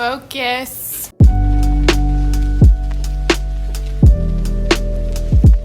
Focus. Do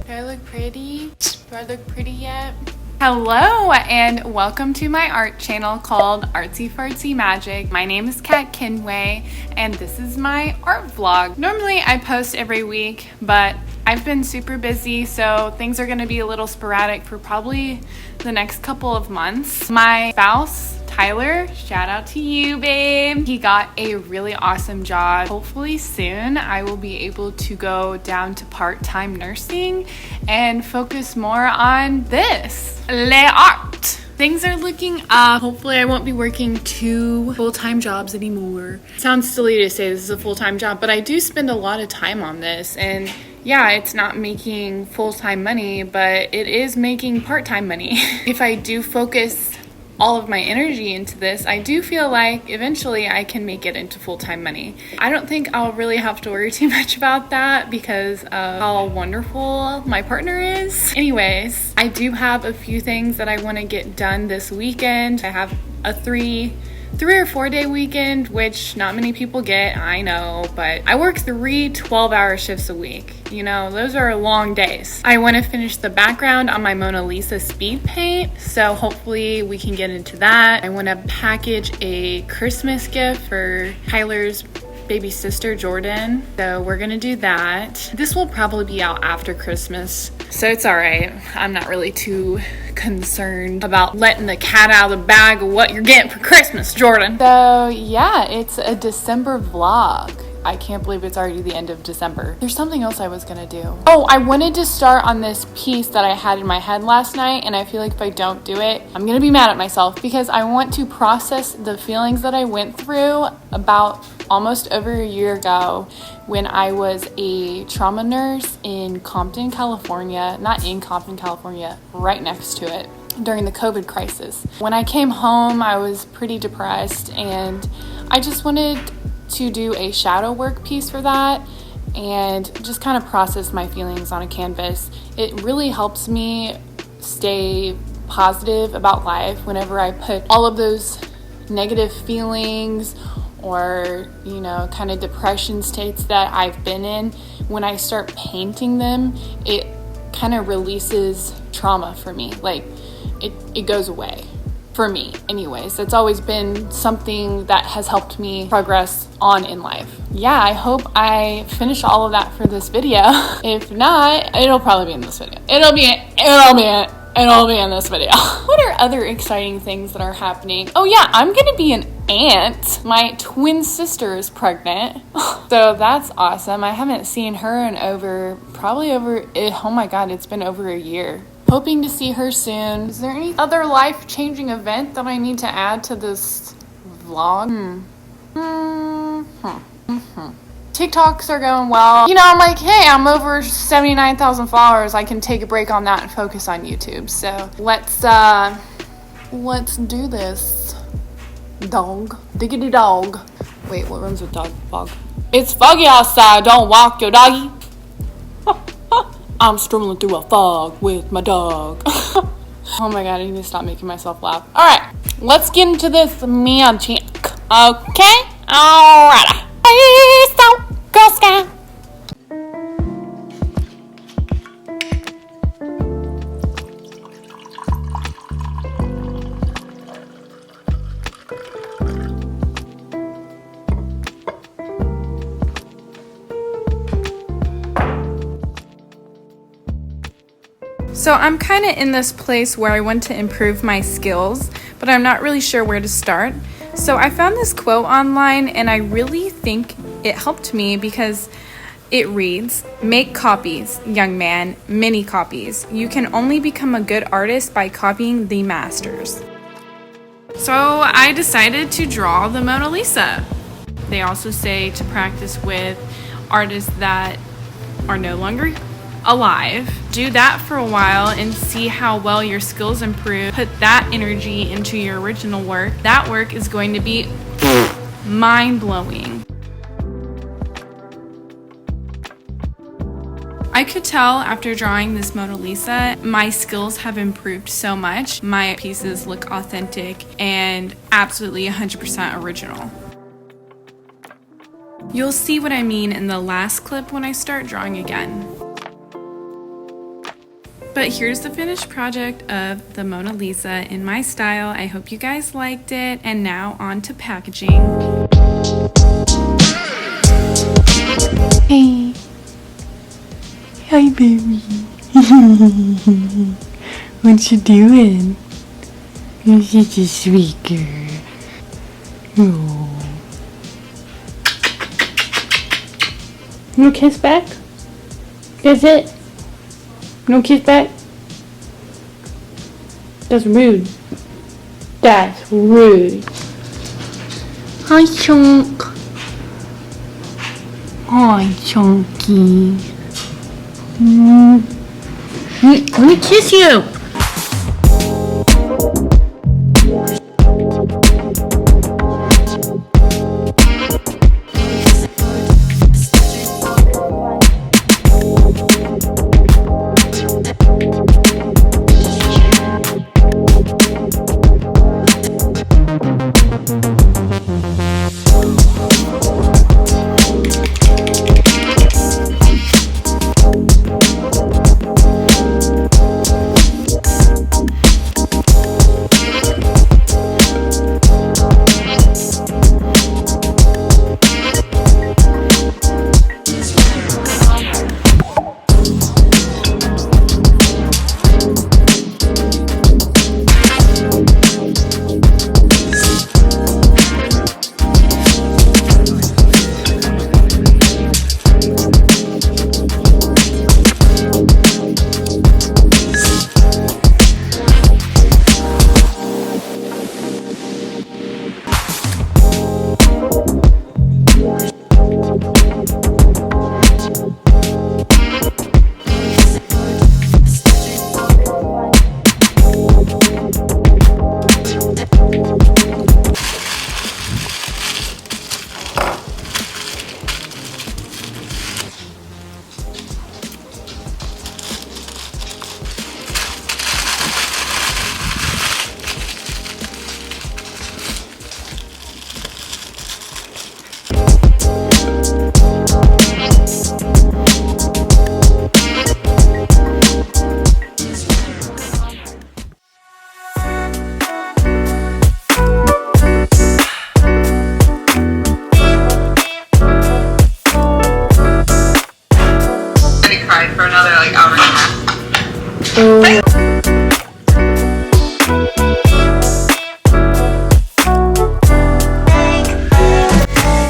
I look pretty? Do I look pretty yet? Hello and welcome to my art channel called artsyfartsymagic. My name is Kenway and this is my art vlog. Normally I post every week, but I've been super busy, so things are gonna be a little sporadic for probably the next couple of months. My spouse, Tyler, shout out to you, babe. He got a really awesome job. Hopefully soon I will be able to go down to part-time nursing and focus more on this, l'art. Things are looking up. Hopefully I won't be working 2 full-time jobs anymore. Sounds silly to say this is a full-time job, but I do spend a lot of time on this, and yeah, it's not making full-time money, but it is making part-time money. If I do focus all of my energy into this, I do feel like eventually I can make it into full-time money. I don't think I'll really have to worry too much about that because of how wonderful my partner is. Anyways, I do have a few things that I want to get done this weekend. I have a three or 4 day weekend, which not many people get, I know, but I work 3 12-hour shifts a week. You know, those are long days. I want to finish the background on my Mona Lisa speed paint, so hopefully we can get into that. I want to package a Christmas gift for Tyler's baby sister, Jordan, so we're gonna do that. This will probably be out after Christmas, so it's all right. I'm not really too concerned about letting the cat out of the bag of what you're getting for Christmas, Jordan. So yeah, it's a December vlog. I can't believe it's already the end of December. There's something else I was gonna do. Oh, I wanted to start on this piece that I had in my head last night, and I feel like if I don't do it, I'm gonna be mad at myself because I want to process the feelings that I went through about almost over a year ago when I was a trauma nurse in Compton, California. Not in Compton, California, right next to it, during the COVID crisis. When I came home, I was pretty depressed, and I just wanted to do a shadow work piece for that and just kind of process my feelings on a canvas. It really helps me stay positive about life whenever I put all of those negative feelings or, you know, kind of depression states that I've been in. When I start painting them, it kind of releases trauma for me. Like it goes away. For me, anyways. It's always been something that has helped me progress on in life. Yeah, I hope I finish all of that for this video. If not, it'll probably be in this video. It'll be in this video. What are other exciting things that are happening? Oh yeah, I'm gonna be an aunt. My twin sister is pregnant. So that's awesome. I haven't seen her in oh my God, it's been over a year. Hoping to see her soon. Is there any other life-changing event that I need to add to this vlog? TikToks are going well. You know, I'm like, hey, I'm over 79,000 followers. I can take a break on that and focus on YouTube. So let's do this. Dog. Diggity dog. Wait, what runs with dog? Fog. It's foggy outside. Don't walk your doggy. I'm strolling through a fog with my dog. Oh my God, I need to stop making myself laugh. All right, let's get into this magic. Okay? All right. Peace out, Girl Scout. So I'm kind of in this place where I want to improve my skills, but I'm not really sure where to start. So I found this quote online and I really think it helped me because it reads, "Make copies, young man, many copies. You can only become a good artist by copying the masters." So I decided to draw the Mona Lisa. They also say to practice with artists that are no longer alive. Do that for a while and see how well your skills improve. Put that energy into your original work. That work is going to be mind-blowing. I could tell after drawing this Mona Lisa, my skills have improved so much. My pieces look authentic and absolutely 100% original. You'll see what I mean in the last clip when I start drawing again. But here's the finished project of the Mona Lisa in my style. I hope you guys liked it. And now on to packaging. Hey. Hi, baby. What you doing? You're such a sweet girl. Oh. No kiss back? That's it? No kiss back? That's rude. That's rude. Hi, Chunk. Hi, Chunky. Let me kiss you.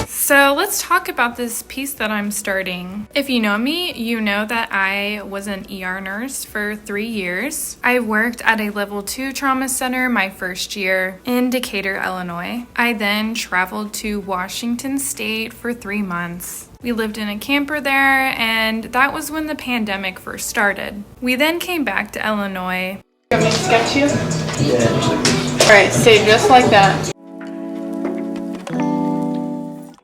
So let's talk about this piece that I'm starting. If you know me, you know that I was an ER nurse for 3 years. I worked at a level 2 trauma center my first year in Decatur, Illinois. I then traveled to Washington State for 3 months. We lived in a camper there, and that was when the pandemic first started. We then came back to Illinois. You want me to sketch you? Yeah. Alright, stay just like that.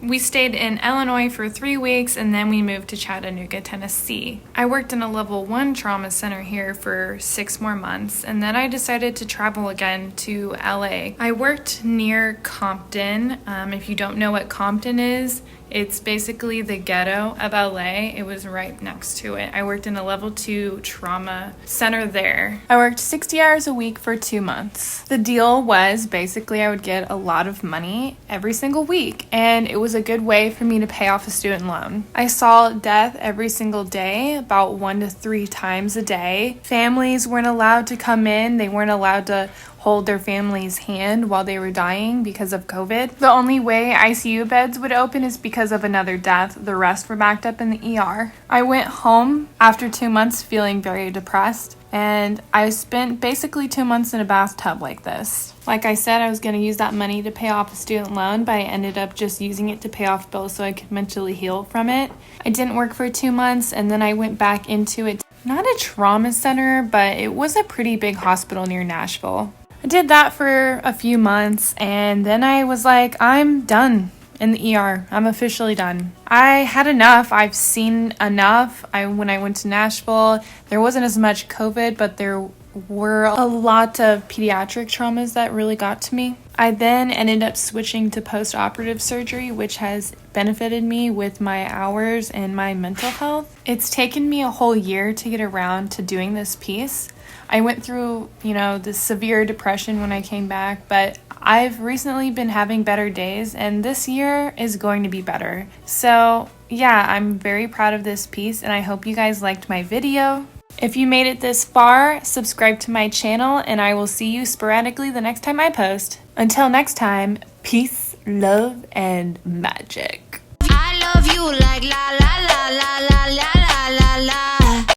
We stayed in Illinois for 3 weeks, and then we moved to Chattanooga, Tennessee. I worked in a level 1 trauma center here for 6 more months, and then I decided to travel again to LA. I worked near Compton. If you don't know what Compton is, it's basically the ghetto of LA. It was right next to it. I worked in a level 2 trauma center there. I worked 60 hours a week for 2 months. The deal was basically I would get a lot of money every single week, and it was a good way for me to pay off a student loan. I saw death every single day, about 1 to 3 times a day. Families weren't allowed to come in. They weren't allowed to hold their family's hand while they were dying because of COVID. The only way ICU beds would open is because of another death. The rest were backed up in the ER. I went home after 2 months feeling very depressed, and I spent basically 2 months in a bathtub like this. Like I said, I was going to use that money to pay off a student loan, but I ended up just using it to pay off bills so I could mentally heal from it. I didn't work for 2 months, and then I went back into it. Not a trauma center, but it was a pretty big hospital near Nashville. I did that for a few months, and then I was like, I'm done in the ER. I'm officially done. I had enough. I've seen enough. When I went to Nashville, there wasn't as much COVID, but there were a lot of pediatric traumas that really got to me. I then ended up switching to post-operative surgery, which has benefited me with my hours and my mental health. It's taken me a whole year to get around to doing this piece. I went through, this severe depression when I came back, but I've recently been having better days, and this year is going to be better. So yeah, I'm very proud of this piece, and I hope you guys liked my video. If you made it this far, subscribe to my channel, and I will see you sporadically the next time I post. Until next time, peace, love, and magic. I love you like la la la la la la.